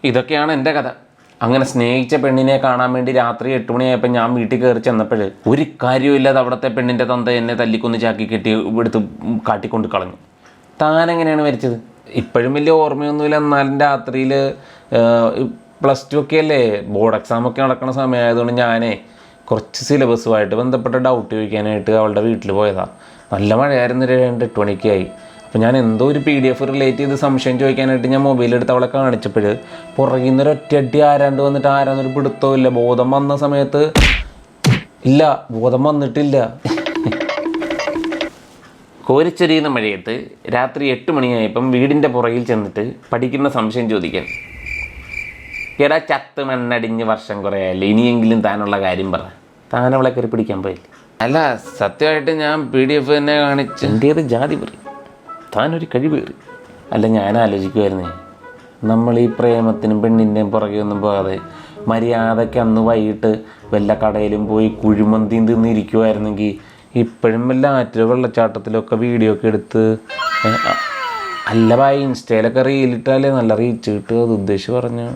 ഇതൊക്കെയാണ് എൻ്റെ കഥ. അങ്ങനെ സ്നേഹിച്ച പെണ്ണിനെ കാണാൻ വേണ്ടി രാത്രി 8 മണിയായപ്പോൾ ഞാൻ വീട്ടിൽ കയറി ചെന്നപ്പോൾ ഒരു കാര്യമില്ലാതെ അവിടുത്തെ പെണ്ണിൻ്റെ തന്ത എന്നെ തല്ലിക്കൊന്ന് ചാക്കി കെട്ടി എടുത്ത് കാട്ടിക്കൊണ്ട് കളഞ്ഞു. താനെങ്ങനെയാണ് മരിച്ചത്? ഇപ്പോഴും വലിയ ഓർമ്മയൊന്നുമില്ല. എന്നാലും രാത്രിയിൽ +2 ഒക്കെ അല്ലേ, ബോർഡ് എക്സാമൊക്കെ നടക്കുന്ന സമയമായതുകൊണ്ട് ഞാനേ കുറച്ച് സിലബസുമായിട്ട് ബന്ധപ്പെട്ട ഡൗട്ട് ചോദിക്കാനായിട്ട് അവളുടെ വീട്ടിൽ പോയതാണ്. നല്ല മഴയായിരുന്നു, 8 മണിക്കായി. അപ്പോൾ ഞാൻ എന്തോ ഒരു PDF റിലേറ്റ് ചെയ്ത് സംശയം ചോദിക്കാനായിട്ട് ഞാൻ മൊബൈലെടുത്ത് അവളെ കാണിച്ചപ്പോൾ പുറകിൽ നിന്ന് ഒറ്റയടി ആരാണ്ട് വന്നിട്ട് ആരാന്നൊരു പിടുത്തവും ഇല്ല. ബോധം വന്ന സമയത്ത് ഇല്ല, ബോധം വന്നിട്ടില്ല. കോരിച്ചൊരിയുന്ന മഴയത്ത് രാത്രി 8 മണിയായപ്പം വീടിൻ്റെ പുറകിൽ ചെന്നിട്ട് പഠിക്കുന്ന സംശയം ചോദിക്കാൻ. എടാ ചത്ത് മണ്ണടിഞ്ഞ് വർഷം കുറേ ആയല്ലേ, ഇനിയെങ്കിലും താനുള്ള കാര്യം പറ. താനവളെ കയറി പിടിക്കാൻ പോയില്ലേ? അല്ല, സത്യമായിട്ട് ഞാൻ PDF തന്നെ കാണിച്ച് എൻ്റേത് ജാതി പറയും, താനൊരു കഴിവേറി. അല്ല, ഞാൻ ആലോചിക്കുമായിരുന്നേ, നമ്മൾ ഈ പ്രേമത്തിനും പെണ്ണിൻ്റെയും പുറകെ ഒന്നും പോകാതെ മര്യാദയ്ക്ക് അന്ന് വൈകിട്ട് വല്ല കടയിലും പോയി കുഴിമന്തിയും തിന്നിരിക്കുമായിരുന്നെങ്കിൽ ഇപ്പോഴും വല്ല ആറ്റിലോ വെള്ളച്ചാട്ടത്തിലൊക്കെ വീഡിയോ ഒക്കെ എടുത്ത് അല്ല ഭായി ഇൻസ്റ്റയിലൊക്കെ റീലിട്ടാലേ നല്ല റീച്ച് കിട്ടും. അത് ഉദ്ദേശിച്ച് പറഞ്ഞു.